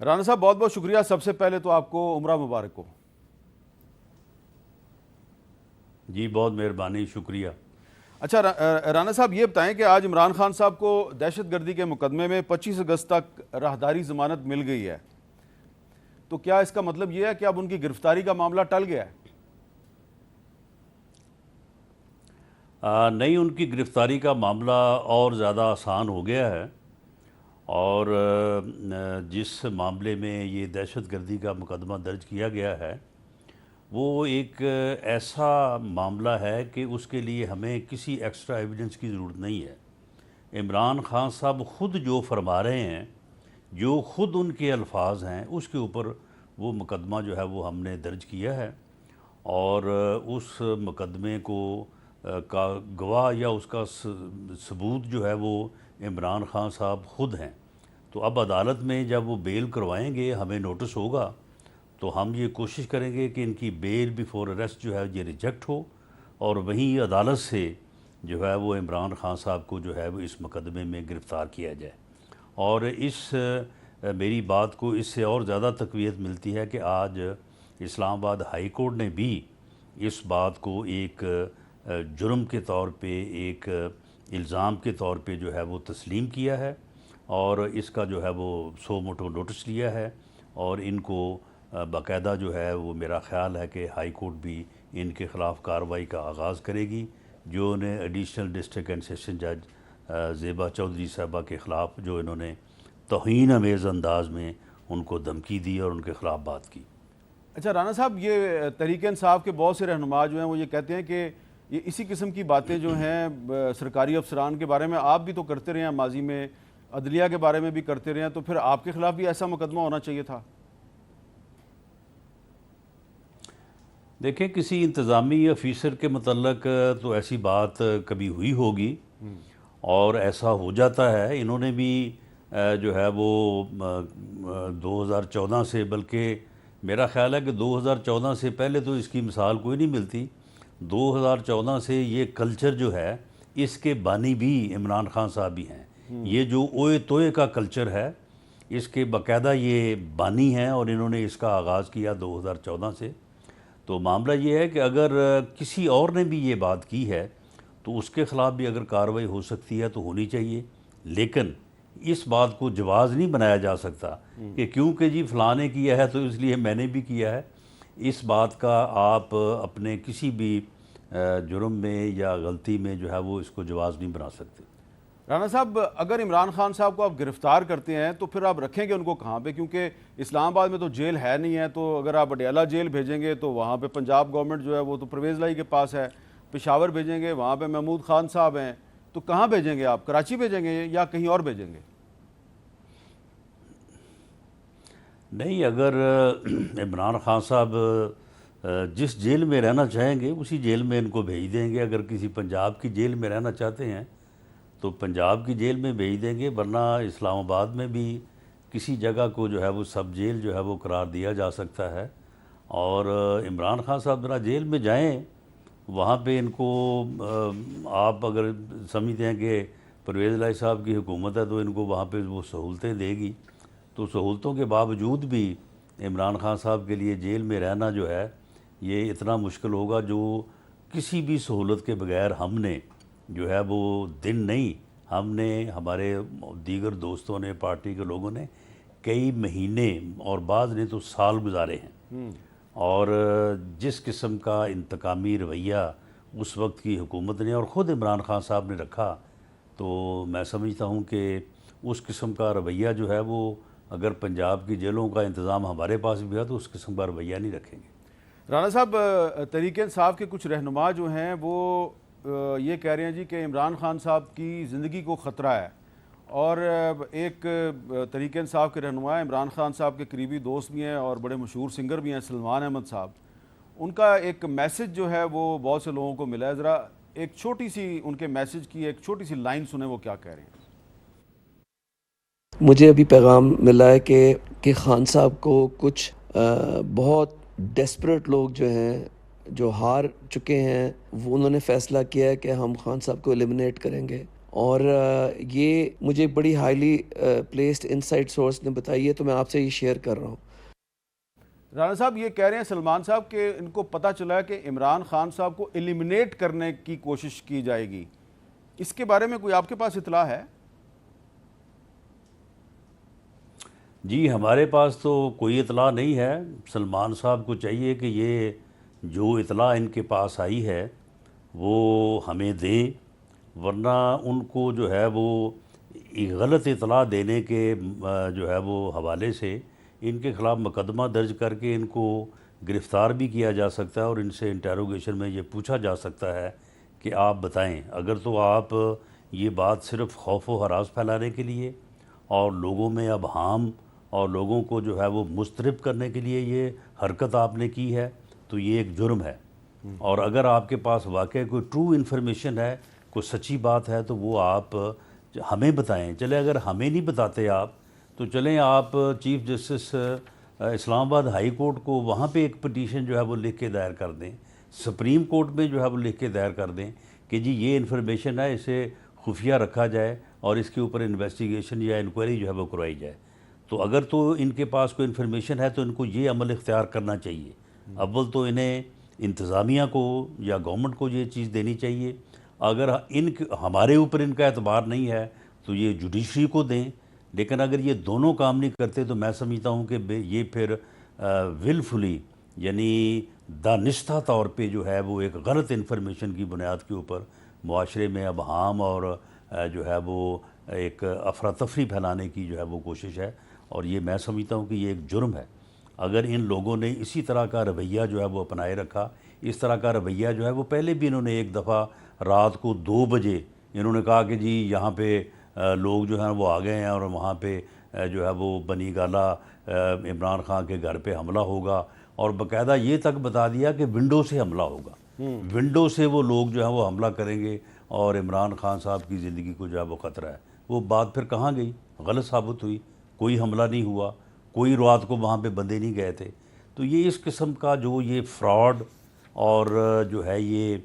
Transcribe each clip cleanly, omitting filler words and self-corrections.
رانا صاحب بہت بہت شکریہ. سب سے پہلے تو آپ کو عمرہ مبارک ہو. جی بہت مہربانی، شکریہ. اچھا رانا صاحب یہ بتائیں کہ آج عمران خان صاحب کو دہشت گردی کے مقدمے میں 25 اگست تک راہداری ضمانت مل گئی ہے، تو کیا اس کا مطلب یہ ہے کہ اب ان کی گرفتاری کا معاملہ ٹل گیا ہے؟ نہیں، ان کی گرفتاری کا معاملہ اور زیادہ آسان ہو گیا ہے، اور جس معاملے میں یہ دہشت گردی کا مقدمہ درج کیا گیا ہے وہ ایک ایسا معاملہ ہے کہ اس کے لیے ہمیں کسی ایکسٹرا ایویڈنس کی ضرورت نہیں ہے. عمران خان صاحب خود جو فرما رہے ہیں، جو خود ان کے الفاظ ہیں، اس کے اوپر وہ مقدمہ جو ہے وہ ہم نے درج کیا ہے، اور اس مقدمے کو کا گواہ یا اس کا ثبوت جو ہے وہ عمران خان صاحب خود ہیں. تو اب عدالت میں جب وہ بیل کروائیں گے، ہمیں نوٹس ہوگا، تو ہم یہ کوشش کریں گے کہ ان کی بیل بیفور اریسٹ جو ہے یہ ریجیکٹ ہو، اور وہیں عدالت سے جو ہے وہ عمران خان صاحب کو جو ہے وہ اس مقدمے میں گرفتار کیا جائے. اور میری بات کو اس سے اور زیادہ تقویت ملتی ہے کہ آج اسلام آباد ہائی کورٹ نے بھی اس بات کو ایک جرم کے طور پہ، ایک الزام کے طور پہ جو ہے وہ تسلیم کیا ہے، اور اس کا جو ہے وہ سو موٹو نوٹس لیا ہے، اور ان کو باقاعدہ جو ہے وہ میرا خیال ہے کہ ہائی کورٹ بھی ان کے خلاف کارروائی کا آغاز کرے گی، جو انہیں ایڈیشنل ڈسٹرکٹ اینڈ سیشن جج زیبا چودھری صاحبہ کے خلاف جو انہوں نے توہین امیز انداز میں ان کو دھمکی دی اور ان کے خلاف بات کی. اچھا رانا صاحب، یہ تحریک انصاف کے بہت سے رہنما جو ہیں وہ یہ کہتے ہیں کہ یہ اسی قسم کی باتیں جو ہیں سرکاری افسران کے بارے میں آپ بھی تو کرتے رہے ہیں، ماضی میں عدلیہ کے بارے میں بھی کرتے رہے ہیں، تو پھر آپ کے خلاف بھی ایسا مقدمہ ہونا چاہیے تھا. دیکھیں، کسی انتظامی افیسر کے متعلق تو ایسی بات کبھی ہوئی ہوگی، اور ایسا ہو جاتا ہے. انہوں نے بھی جو ہے وہ 2014 سے، بلکہ میرا خیال ہے کہ 2014 سے پہلے تو اس کی مثال کوئی نہیں ملتی. 2014 سے یہ کلچر جو ہے اس کے بانی بھی عمران خان صاحب بھی ہیں. یہ جو اوئے توئے کا کلچر ہے، اس کے باقاعدہ یہ بانی ہیں، اور انہوں نے اس کا آغاز کیا 2014 سے. تو معاملہ یہ ہے کہ اگر کسی اور نے بھی یہ بات کی ہے تو اس کے خلاف بھی اگر کارروائی ہو سکتی ہے تو ہونی چاہیے، لیکن اس بات کو جواز نہیں بنایا جا سکتا کہ کیونکہ جی فلاں نے کیا ہے تو اس لیے میں نے بھی کیا ہے. اس بات کا آپ اپنے کسی بھی جرم میں یا غلطی میں جو ہے وہ اس کو جواز نہیں بنا سکتے. رانا صاحب، اگر عمران خان صاحب کو آپ گرفتار کرتے ہیں تو پھر آپ رکھیں گے ان کو کہاں پہ؟ کیونکہ اسلام آباد میں تو جیل ہے نہیں ہے، تو اگر آپ اڈیالہ جیل بھیجیں گے تو وہاں پہ پنجاب گورنمنٹ جو ہے وہ تو پرویز لائی کے پاس ہے. پشاور بھیجیں گے، وہاں پہ محمود خان صاحب ہیں، تو کہاں بھیجیں گے آپ؟ کراچی بھیجیں گے یا کہیں اور بھیجیں گے؟ نہیں، اگر عمران خان صاحب جس جیل میں رہنا چاہیں گے اسی جیل میں ان کو بھیج دیں گے. اگر کسی پنجاب کی جیل میں رہنا چاہتے ہیں تو پنجاب کی جیل میں بھیج دیں گے، ورنہ اسلام آباد میں بھی کسی جگہ کو جو ہے وہ سب جیل جو ہے وہ قرار دیا جا سکتا ہے. اور عمران خان صاحب ذرا جیل میں جائیں، وہاں پہ ان کو آپ اگر سمجھتے ہیں کہ پرویز الہی صاحب کی حکومت ہے تو ان کو وہاں پہ وہ سہولتیں دے گی، تو سہولتوں کے باوجود بھی عمران خان صاحب کے لیے جیل میں رہنا جو ہے یہ اتنا مشکل ہوگا، جو کسی بھی سہولت کے بغیر ہم نے جو ہے وہ دن نہیں، ہم نے، ہمارے دیگر دوستوں نے، پارٹی کے لوگوں نے کئی مہینے اور بعض نے تو سال گزارے ہیں. اور جس قسم کا انتقامی رویہ اس وقت کی حکومت نے اور خود عمران خان صاحب نے رکھا، تو میں سمجھتا ہوں کہ اس قسم کا رویہ جو ہے وہ اگر پنجاب کی جیلوں کا انتظام ہمارے پاس بھی ہے تو اس قسم کا رویہ نہیں رکھیں گے. رانا صاحب، تحریک انصاف کے کچھ رہنما جو ہیں وہ یہ کہہ رہے ہیں جی کہ عمران خان صاحب کی زندگی کو خطرہ ہے، اور ایک تحریک انصاف کے رہنما عمران خان صاحب کے قریبی دوست بھی ہیں اور بڑے مشہور سنگر بھی ہیں، سلمان احمد صاحب. ان کا ایک میسج جو ہے وہ بہت سے لوگوں کو ملا ہے. ذرا ایک چھوٹی سی ان کے میسج کی ایک چھوٹی سی لائن سنیں، وہ کیا کہہ رہے ہیں. مجھے ابھی پیغام ملا ہے کہ خان صاحب کو کچھ بہت ڈیسپریٹ لوگ جو ہیں، جو ہار چکے ہیں، وہ انہوں نے فیصلہ کیا ہے کہ ہم خان صاحب کو ایلیمنیٹ کریں گے، اور یہ مجھے بڑی ہائیلی پلیسڈ انسائٹ سورس نے بتائی ہے، تو میں آپ سے یہ شیئر کر رہا ہوں۔ رانا صاحب یہ کہہ رہے ہیں سلمان صاحب کہ ان کو پتہ چلا ہے کہ عمران خان صاحب کو ایلیمنیٹ کرنے کی کوشش کی جائے گی، اس کے بارے میں کوئی آپ کے پاس اطلاع ہے؟ جی ہمارے پاس تو کوئی اطلاع نہیں ہے۔ سلمان صاحب کو چاہیے کہ یہ جو اطلاع ان کے پاس آئی ہے وہ ہمیں دیں، ورنہ ان کو جو ہے وہ غلط اطلاع دینے کے جو ہے وہ حوالے سے ان کے خلاف مقدمہ درج کر کے ان کو گرفتار بھی کیا جا سکتا ہے، اور ان سے انٹیروگیشن میں یہ پوچھا جا سکتا ہے کہ آپ بتائیں۔ اگر تو آپ یہ بات صرف خوف و ہراس پھیلانے کے لیے اور لوگوں میں ابہام اور لوگوں کو جو ہے وہ مضطرب کرنے کے لیے یہ حرکت آپ نے کی ہے تو یہ ایک جرم ہے، اور اگر آپ کے پاس واقعی کوئی ٹرو انفارمیشن ہے، کوئی سچی بات ہے، تو وہ آپ ہمیں بتائیں۔ چلے اگر ہمیں نہیں بتاتے آپ تو چلیں آپ چیف جسٹس اسلام آباد ہائی کورٹ کو وہاں پہ ایک پٹیشن جو ہے وہ لکھ کے دائر کر دیں، سپریم کورٹ میں جو ہے وہ لکھ کے دائر کر دیں کہ جی یہ انفارمیشن ہے، اسے خفیہ رکھا جائے اور اس کے اوپر انویسٹیگیشن یا انکوائری جو ہے وہ کروائی جائے۔ تو اگر تو ان کے پاس کوئی انفارمیشن ہے تو ان کو یہ عمل اختیار کرنا چاہیے۔ اول تو انہیں انتظامیہ کو یا گورنمنٹ کو یہ چیز دینی چاہیے، اگر ہمارے اوپر ان کا اعتبار نہیں ہے تو یہ جوڈیشری کو دیں، لیکن اگر یہ دونوں کام نہیں کرتے تو میں سمجھتا ہوں کہ یہ پھر ولفلی یعنی دانستہ طور پہ جو ہے وہ ایک غلط انفارمیشن کی بنیاد کے اوپر معاشرے میں ابہام اور جو ہے وہ ایک افراتفری پھیلانے کی جو ہے وہ کوشش ہے، اور یہ میں سمجھتا ہوں کہ یہ ایک جرم ہے۔ اگر ان لوگوں نے اسی طرح کا رویہ جو ہے وہ اپنائے رکھا، اس طرح کا رویہ جو ہے وہ پہلے بھی انہوں نے ایک دفعہ رات کو 2 بجے انہوں نے کہا کہ جی یہاں پہ لوگ جو ہیں وہ آ گئے ہیں اور وہاں پہ جو ہے وہ بنی گالہ عمران خان کے گھر پہ حملہ ہوگا، اور باقاعدہ یہ تک بتا دیا کہ ونڈو سے حملہ ہوگا، ونڈو سے وہ لوگ جو ہیں وہ حملہ کریں گے اور عمران خان صاحب کی زندگی کو جو ہے وہ خطرہ ہے۔ وہ بات پھر کہاں گئی؟ غلط ثابت ہوئی، کوئی حملہ نہیں ہوا، کوئی رات کو وہاں پہ بندے نہیں گئے تھے۔ تو یہ اس قسم کا جو یہ فراڈ اور جو ہے یہ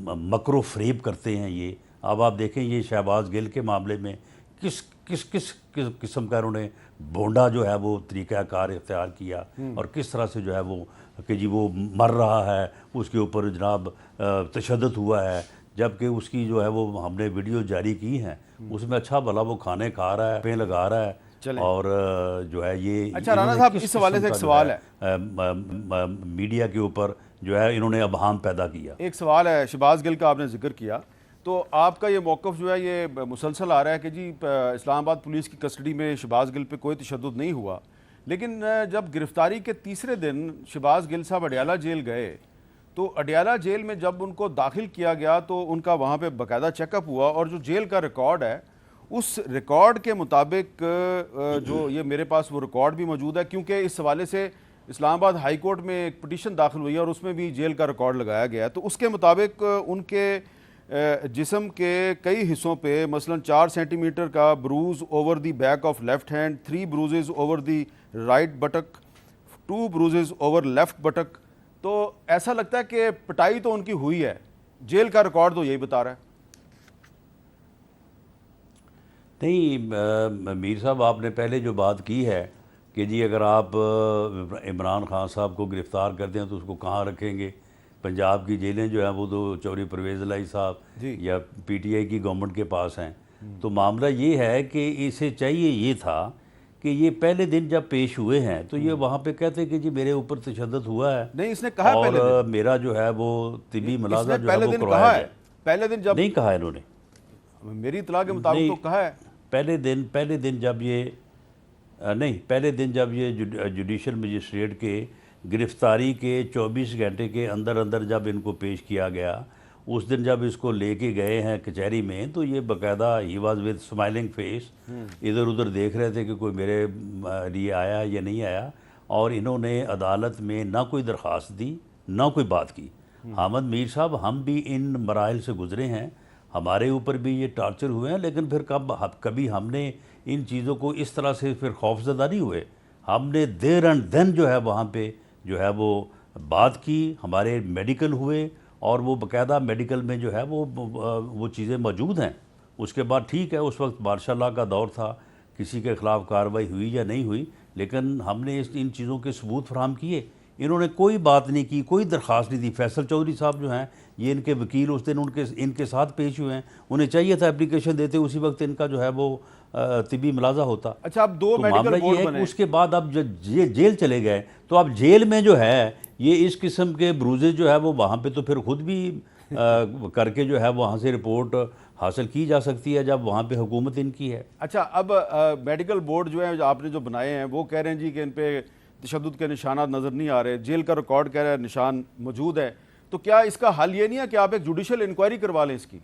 مکر و فریب کرتے ہیں یہ، اب آپ دیکھیں یہ شہباز گل کے معاملے میں کس قسم کا انہوں نے بونڈا جو ہے وہ طریقہ کار اختیار کیا، اور کس طرح سے جو ہے وہ کہ جی وہ مر رہا ہے، اس کے اوپر جناب تشدد ہوا ہے، جبکہ اس کی جو ہے وہ ہم نے ویڈیو جاری کی ہیں، اس میں اچھا بھلا وہ کھانے کھا رہا ہے، پہ لگا رہا ہے، اور جو ہے یہ اچھا رانا صاحب اس حوالے سے ایک سوال ہے، میڈیا کے اوپر جو ہے انہوں نے ابہام پیدا کیا۔ ایک سوال ہے، شہباز گل کا آپ نے ذکر کیا، تو آپ کا یہ موقف جو ہے یہ مسلسل آ رہا ہے کہ جی اسلام آباد پولیس کی کسٹڈی میں شہباز گل پہ کوئی تشدد نہیں ہوا، لیکن جب گرفتاری کے تیسرے دن شہباز گل صاحب اڈیالہ جیل گئے تو اڈیالہ جیل میں جب ان کو داخل کیا گیا تو ان کا وہاں پہ باقاعدہ چیک اپ ہوا، اور جو جیل کا ریکارڈ ہے اس ریکارڈ کے مطابق جو یہ میرے پاس وہ ریکارڈ بھی موجود ہے، کیونکہ اس حوالے سے اسلام آباد ہائی کورٹ میں ایک پٹیشن داخل ہوئی ہے اور اس میں بھی جیل کا ریکارڈ لگایا گیا ہے، تو اس کے مطابق ان کے جسم کے کئی حصوں پہ مثلا 4 سینٹی میٹر کا bruise over the back of left hand, 3 bruises over the right buttock, 2 bruises over left buttock, تو ایسا لگتا ہے کہ پٹائی تو ان کی ہوئی ہے، جیل کا ریکارڈ تو یہی بتا رہا ہے۔ نہیں میر صاحب، آپ نے پہلے جو بات کی ہے کہ جی اگر آپ عمران خان صاحب کو گرفتار کرتے ہیں تو اس کو کہاں رکھیں گے؟ پنجاب کی جیلیں جو ہیں وہ تو چوری پرویز الہی صاحب یا پی ٹی آئی کی گورنمنٹ کے پاس ہیں، تو معاملہ یہ ہے کہ اسے چاہیے یہ تھا کہ یہ پہلے دن جب پیش ہوئے ہیں تو یہ وہاں پہ کہتے کہ جی میرے اوپر تشدد ہوا ہے، نہیں اس نے کہا اور میرا جو ہے وہ طبی ملازہ جو ہے وہ کروایا ہے۔ پہلے دن جب نہیں کہا انہوں نے، میری اطلاع کے مطابق تو کہا ہے پہلے دن جب یہ نہیں پہلے دن جب یہ جوڈیشل مجسٹریٹ کے گرفتاری کے 24 گھنٹے کے اندر جب ان کو پیش کیا گیا، اس دن جب اس کو لے کے گئے ہیں کچہری میں تو یہ باقاعدہ ہی واز ود اسمائلنگ فیس، ادھر ادھر دیکھ رہے تھے کہ کوئی میرے لیے آیا یا نہیں آیا، اور انہوں نے عدالت میں نہ کوئی درخواست دی نہ کوئی بات کی۔ حامد میر صاحب، ہم بھی ان مراحل سے گزرے ہیں، ہمارے اوپر بھی یہ ٹارچر ہوئے ہیں، لیکن پھر کبھی ہم نے ان چیزوں کو اس طرح سے پھر خوف زدہ نہیں ہوئے، ہم نے دیر اینڈ دین جو ہے وہاں پہ جو ہے وہ بات کی، ہمارے میڈیکل ہوئے، اور وہ باقاعدہ میڈیکل میں جو ہے وہ چیزیں موجود ہیں، اس کے بعد ٹھیک ہے اس وقت مارشاء اللہ کا دور تھا، کسی کے خلاف کارروائی ہوئی یا نہیں ہوئی، لیکن ہم نے ان چیزوں کے ثبوت فراہم کیے۔ انہوں نے کوئی بات نہیں کی، کوئی درخواست نہیں دی۔ فیصل چودھری صاحب جو ہیں، یہ ان کے وکیل اس دن ان کے ساتھ پیش ہوئے ہیں، انہیں چاہیے تھا اپلیکیشن دیتے اسی وقت ان کا جو ہے وہ طبی ملاحظہ ہوتا۔ اچھا، اب دو تو میڈیکل معاملہ یہ بورڈ ہے کہ بنے، اس کے بعد اب جب یہ جیل چلے گئے تو اب جیل میں جو ہے یہ اس قسم کے بروزز جو ہے وہ وہاں پہ تو پھر خود بھی کر کے جو ہے وہاں سے رپورٹ حاصل کی جا سکتی ہے جب وہاں پہ حکومت ان کی ہے۔ اچھا اب میڈیکل بورڈ جو ہے آپ نے جو بنائے ہیں وہ کہہ رہے ہیں جی کہ ان پہ تشدد کے نشانات نظر نہیں آ رہے، جیل کا ریکارڈ کہہ رہا ہے نشان موجود ہے، تو کیا اس کا حل یہ نہیں ہے کہ آپ ایک جوڈیشل انکوائری کروا لیں اس کی؟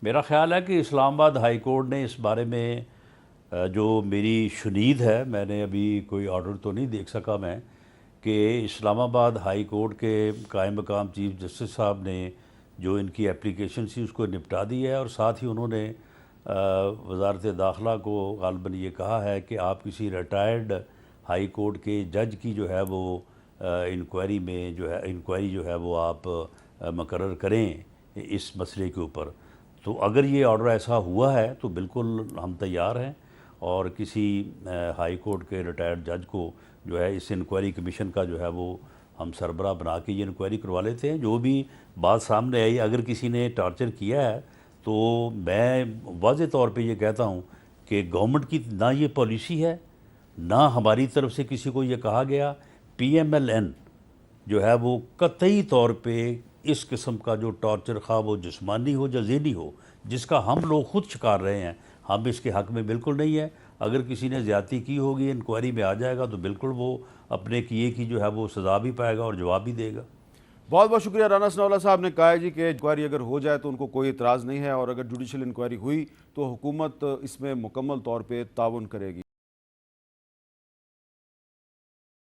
میرا خیال ہے کہ اسلام آباد ہائی کورٹ نے اس بارے میں جو میری شنید ہے، میں نے ابھی کوئی آرڈر تو نہیں دیکھ سکا میں، کہ اسلام آباد ہائی کورٹ کے قائم مقام چیف جسٹس صاحب نے جو ان کی اپلیکیشن تھی اس کو نپٹا دی ہے، اور ساتھ ہی انہوں نے وزارت داخلہ کو غالباً یہ کہا ہے کہ آپ کسی ریٹائرڈ ہائی کورٹ کے جج کی جو ہے وہ انکوائری جو ہے وہ آپ مقرر کریں اس مسئلے کے اوپر۔ تو اگر یہ آرڈر ایسا ہوا ہے تو بالکل ہم تیار ہیں، اور کسی ہائی کورٹ کے ریٹائرڈ جج کو جو ہے اس انکوائری کمیشن کا جو ہے وہ ہم سربراہ بنا کے یہ انکوائری کروا لیتے ہیں۔ جو بھی بات سامنے آئی، اگر کسی نے ٹارچر کیا ہے تو میں واضح طور پہ یہ کہتا ہوں کہ گورنمنٹ کی نہ یہ پالیسی ہے، نہ ہماری طرف سے کسی کو یہ کہا گیا۔ پی ایم ایل این جو ہے وہ قطعی طور پہ اس قسم کا جو ٹارچر، خواہ وہ جسمانی ہو یا ذہنی ہو، جس کا ہم لوگ خود شکار رہے ہیں، ہم اس کے حق میں بالکل نہیں ہے۔ اگر کسی نے زیادتی کی ہوگی انکوائری میں آ جائے گا تو بالکل وہ اپنے کیے کی جو ہے وہ سزا بھی پائے گا اور جواب بھی دے گا۔ بہت بہت شکریہ۔ رانا ثناء اللہ صاحب نے کہا ہے جی کہ انکوائری اگر ہو جائے تو ان کو کوئی اعتراض نہیں ہے، اور اگر جوڈیشل انکوائری ہوئی تو حکومت اس میں مکمل طور پہ تعاون کرے گی۔